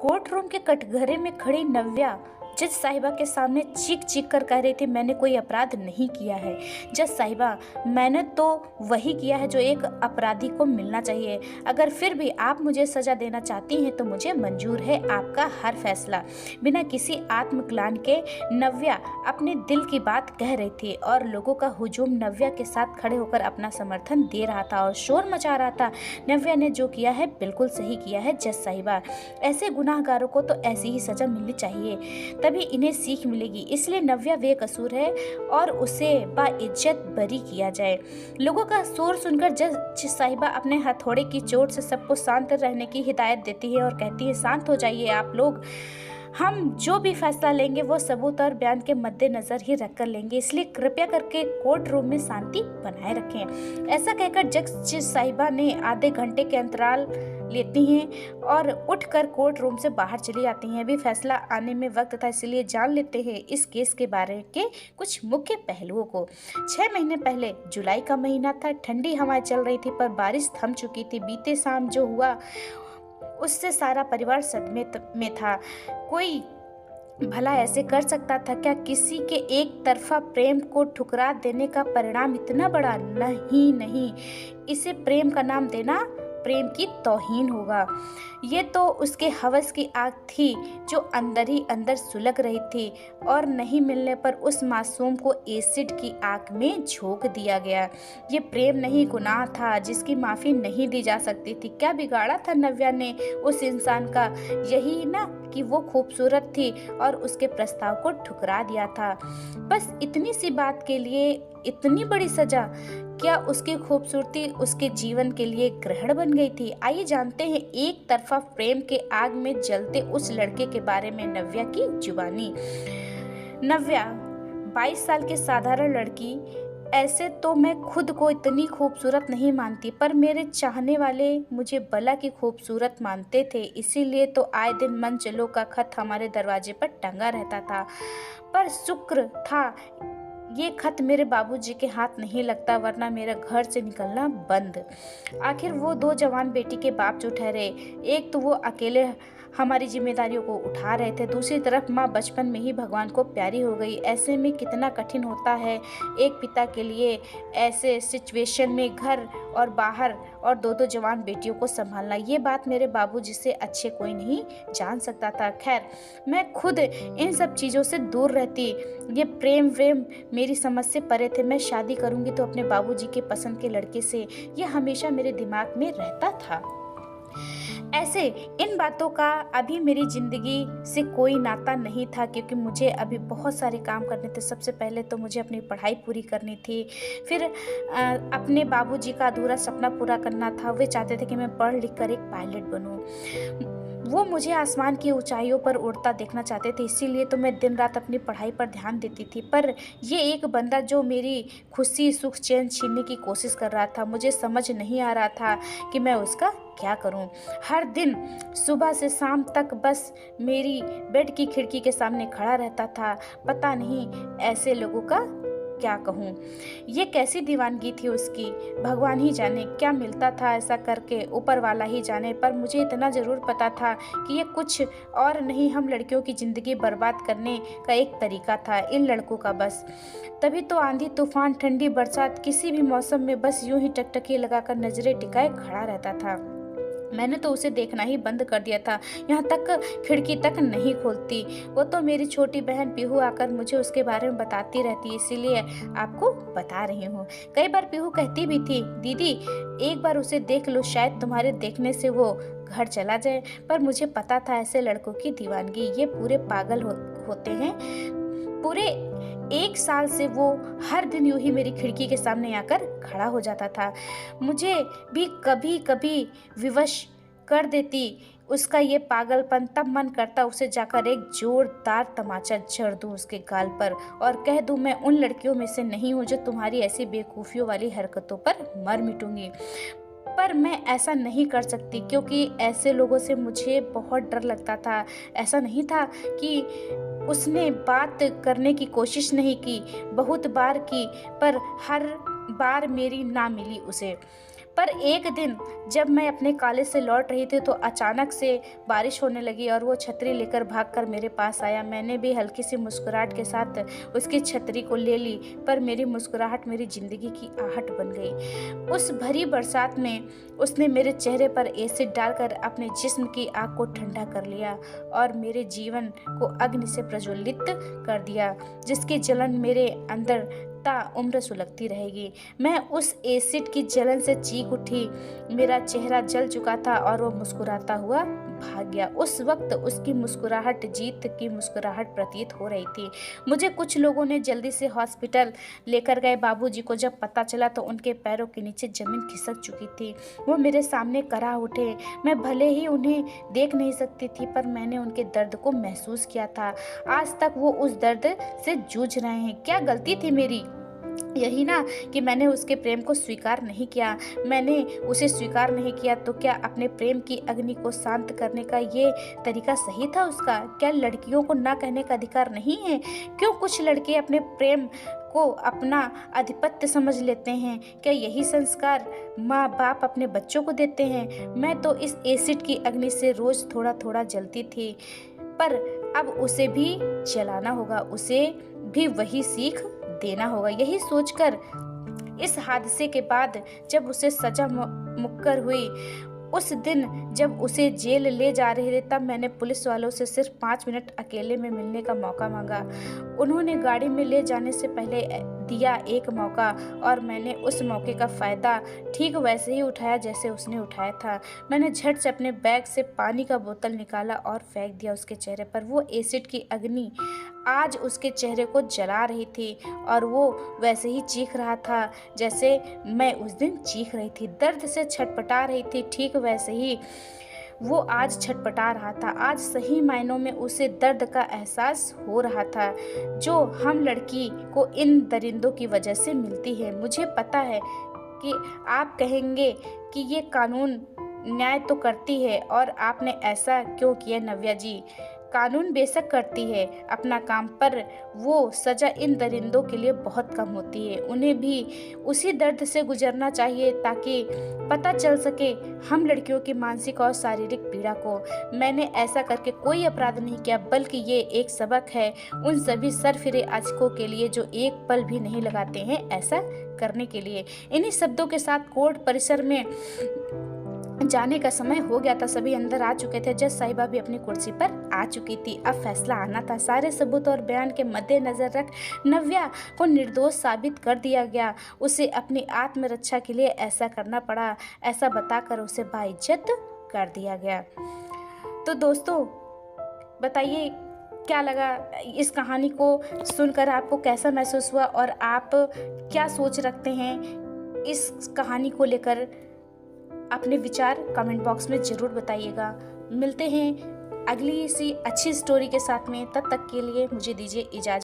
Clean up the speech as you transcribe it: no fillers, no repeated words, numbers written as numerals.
Court room के कटघरे में खड़ी नव्या जज साहिबा के सामने चीख चीख कर कह रही थी, मैंने कोई अपराध नहीं किया है। जज साहिबा, मैंने तो वही किया है जो एक अपराधी को मिलना चाहिए। अगर फिर भी आप मुझे सजा देना चाहती हैं तो मुझे मंजूर है आपका हर फैसला। बिना किसी आत्मग्लानि के नव्या अपने दिल की बात कह रही थी और लोगों का हुजूम नव्या के साथ खड़े होकर अपना समर्थन दे रहा था और शोर मचा रहा था। नव्या ने जो किया है बिल्कुल सही किया है जज साहिबा। ऐसे गुनाहगारों को तो ऐसी ही सजा मिलनी चाहिए, तभी इन्हें सीख मिलेगी। इसलिए नव्या बेकसूर है और उसे बाइज्जत बरी किया जाए। लोगों का शोर सुनकर जज साहिबा अपने हथौड़े की चोट से सबको शांत रहने की हिदायत देती है और कहती है, शांत हो जाइए आप लोग। हम जो भी फैसला लेंगे वो सबूत और बयान के मद्देनजर ही रखकर लेंगे, इसलिए कृपया करके कोर्ट रूम में शांति बनाए रखें। ऐसा कहकर जज साहिबा ने आधे घंटे के अंतराल लेती हैं और उठकर कोर्ट रूम से बाहर चली जाती हैं। अभी फैसला आने में वक्त था, इसलिए जान लेते हैं इस केस के बारे के कुछ मुख्य पहलुओं को। 6 महीने पहले जुलाई का महीना था। ठंडी हवाएं चल रही थी पर बारिश थम चुकी थी। बीते शाम जो हुआ उससे सारा परिवार सदमे में था। कोई भला ऐसे कर सकता था क्या? किसी के एक तरफा प्रेम को ठुकरा देने का परिणाम इतना बड़ा? नहीं, इसे प्रेम का नाम देना प्रेम की तौहीन होगा। ये तो उसके हवस की आग थी जो अंदर ही अंदर सुलग रही थी और नहीं मिलने पर उस मासूम को एसिड की आग में झोंक दिया गया। ये प्रेम नहीं, गुनाह था जिसकी माफ़ी नहीं दी जा सकती थी। क्या बिगाड़ा था नव्या ने उस इंसान का? यही ना कि वो खूबसूरत थी और उसके प्रस्ताव को ठुकरा दिया था। बस इतनी सी बात के लिए इतनी बड़ी सजा? क्या उसकी खूबसूरती उसके जीवन के लिए ग्रहण बन गई थी? आइए जानते हैं एक तरफा प्रेम के आग में जलते उस लड़के के बारे में नव्या की जुबानी। नव्या 22 साल की साधारण लड़की। ऐसे तो मैं खुद को इतनी खूबसूरत नहीं मानती, पर मेरे चाहने वाले मुझे भला की खूबसूरत मानते थे, इसीलिए तो आए दिन मंचलों का खत हमारे दरवाजे पर टंगा रहता था। पर शुक्र था ये खत मेरे बाबूजी के हाथ नहीं लगता, वरना मेरा घर से निकलना बंद। आखिर वो 2 जवान बेटी के बाप जो ठहरे, एक तो वो अकेले हमारी जिम्मेदारियों को उठा रहे थे, दूसरी तरफ माँ बचपन में ही भगवान को प्यारी हो गई। ऐसे में कितना कठिन होता है एक पिता के लिए ऐसे सिचुएशन में घर और बाहर और 2 जवान बेटियों को संभालना। ये बात मेरे बाबूजी से अच्छे कोई नहीं जान सकता था। खैर, मैं खुद इन सब चीज़ों से दूर रहती। ये प्रेम व्रेम मेरी समझ से परे थे। मैं शादी करूँगी तो अपने बाबूजी के पसंद के लड़के से, ये हमेशा मेरे दिमाग में रहता था। ऐसे इन बातों का अभी मेरी ज़िंदगी से कोई नाता नहीं था, क्योंकि मुझे अभी बहुत सारे काम करने थे। सबसे पहले तो मुझे अपनी पढ़ाई पूरी करनी थी, फिर अपने बाबूजी का अधूरा सपना पूरा करना था। वे चाहते थे कि मैं पढ़ लिख कर एक पायलट बनूं। वो मुझे आसमान की ऊंचाइयों पर उड़ता देखना चाहते थे, इसीलिए तो मैं दिन रात अपनी पढ़ाई पर ध्यान देती थी। पर ये एक बंदा जो मेरी खुशी सुख चैन छीनने की कोशिश कर रहा था, मुझे समझ नहीं आ रहा था कि मैं उसका क्या करूं। हर दिन सुबह से शाम तक बस मेरी बेड की खिड़की के सामने खड़ा रहता था। पता नहीं ऐसे लोगों का क्या कहूँ। ये कैसी दीवानगी थी उसकी, भगवान ही जाने क्या मिलता था ऐसा करके, ऊपर वाला ही जाने। पर मुझे इतना ज़रूर पता था कि ये कुछ और नहीं, हम लड़कियों की ज़िंदगी बर्बाद करने का एक तरीका था इन लड़कों का बस। तभी तो आंधी तूफान ठंडी बरसात किसी भी मौसम में बस यूं ही टकटकी लगाकर नजरें टिकाए खड़ा रहता था। मैंने तो उसे देखना ही बंद कर दिया था, यहाँ तक खिड़की तक नहीं खोलती। वो तो मेरी छोटी बहन पीहू आकर मुझे उसके बारे में बताती रहती, इसीलिए आपको बता रही हूँ। कई बार पीहू कहती भी थी, दीदी एक बार उसे देख लो, शायद तुम्हारे देखने से वो घर चला जाए। पर मुझे पता था ऐसे लड़कों की दीवानगी, ये पूरे पागल होते हैं। पूरे 1 साल से वो हर दिन यूं ही मेरी खिड़की के सामने आकर खड़ा हो जाता था। मुझे भी कभी कभी विवश कर देती उसका ये पागलपन। तब मन करता उसे जाकर एक जोरदार तमाचा जड़ दूं उसके गाल पर और कह दूं, मैं उन लड़कियों में से नहीं हूँ जो तुम्हारी ऐसी बेवकूफ़ियों वाली हरकतों पर मर मिटूंगी। पर मैं ऐसा नहीं कर सकती, क्योंकि ऐसे लोगों से मुझे बहुत डर लगता था। ऐसा नहीं था कि उसने बात करने की कोशिश नहीं की, बहुत बार की, पर हर बार मेरी ना मिली उसे। पर एक दिन जब मैं अपने कॉलेज से लौट रही थी तो अचानक से बारिश होने लगी और वो छतरी लेकर भागकर मेरे पास आया। मैंने भी हल्की सी मुस्कुराहट के साथ उसकी छतरी को ले ली, पर मेरी मुस्कुराहट मेरी ज़िंदगी की आहट बन गई। उस भरी बरसात में उसने मेरे चेहरे पर एसिड डालकर अपने जिस्म की आग को ठंडा कर लिया और मेरे जीवन को अग्नि से प्रज्वलित कर दिया, जिसकी जलन मेरे अंदर उम्र सुलगती रहेगी। मैं उस एसिड की जलन से चीख उठी। मेरा चेहरा जल चुका था और वो मुस्कुराता हुआ भाग गया। उस वक्त उसकी मुस्कुराहट जीत की मुस्कुराहट प्रतीत हो रही थी। मुझे कुछ लोगों ने जल्दी से हॉस्पिटल लेकर गए। बाबूजी को जब पता चला तो उनके पैरों के नीचे जमीन खिसक चुकी थी। वो मेरे सामने करा उठे। मैं भले ही उन्हें देख नहीं सकती थी, पर मैंने उनके दर्द को महसूस किया था। आज तक वो उस दर्द से जूझ रहे हैं। क्या गलती थी मेरी? यही ना कि मैंने उसके प्रेम को स्वीकार नहीं किया। मैंने उसे स्वीकार नहीं किया तो क्या अपने प्रेम की अग्नि को शांत करने का ये तरीका सही था उसका? क्या लड़कियों को ना कहने का अधिकार नहीं है? क्यों कुछ लड़के अपने प्रेम को अपना आधिपत्य समझ लेते हैं? क्या यही संस्कार माँ बाप अपने बच्चों को देते हैं? मैं तो इस एसिड की अग्नि से रोज थोड़ा थोड़ा जलती थी, पर अब उसे भी जलाना होगा, उसे भी वही सीख देना होगा। यही सोचकर इस हादसे के बाद जब उसे सजा मुक्कर हुई, उस दिन जब उसे जेल ले जा रहे थे, तब मैंने पुलिस वालों से सिर्फ 5 मिनट अकेले में मिलने का मौका मांगा। उन्होंने गाड़ी में ले जाने से पहले दिया एक मौका और मैंने उस मौके का फ़ायदा ठीक वैसे ही उठाया जैसे उसने उठाया था। मैंने झट से अपने बैग से पानी का बोतल निकाला और फेंक दिया उसके चेहरे पर। वो एसिड की अग्नि आज उसके चेहरे को जला रही थी और वो वैसे ही चीख रहा था जैसे मैं उस दिन चीख रही थी। दर्द से छटपटा रही थी, ठीक वैसे ही वो आज छटपटा रहा था। आज सही मायनों में उसे दर्द का एहसास हो रहा था जो हम लड़की को इन दरिंदों की वजह से मिलती है। मुझे पता है कि आप कहेंगे कि ये कानून न्याय तो करती है और आपने ऐसा क्यों किया नव्या जी। कानून बेशक करती है अपना काम, पर वो सज़ा इन दरिंदों के लिए बहुत कम होती है। उन्हें भी उसी दर्द से गुजरना चाहिए ताकि पता चल सके हम लड़कियों की मानसिक और शारीरिक पीड़ा को। मैंने ऐसा करके कोई अपराध नहीं किया, बल्कि ये एक सबक है उन सभी सरफिरे आशिकों के लिए जो एक पल भी नहीं लगाते हैं ऐसा करने के लिए। इन्हीं शब्दों के साथ कोर्ट परिसर में जाने का समय हो गया था। सभी अंदर आ चुके थे। जज साहिबा भी अपनी कुर्सी पर आ चुकी थी। अब फैसला आना था। सारे सबूत और बयान के मद्देनजर रख नव्या को निर्दोष साबित कर दिया गया। उसे अपनी आत्मरक्षा के लिए ऐसा करना पड़ा, ऐसा बताकर उसे बाइज्जत कर दिया गया। तो दोस्तों बताइए क्या लगा इस कहानी को सुनकर, आपको कैसा महसूस हुआ और आप क्या सोच रखते हैं इस कहानी को लेकर? अपने विचार कमेंट बॉक्स में ज़रूर बताइएगा। मिलते हैं अगली सी अच्छी स्टोरी के साथ में। तब तक के लिए मुझे दीजिए इजाज़त।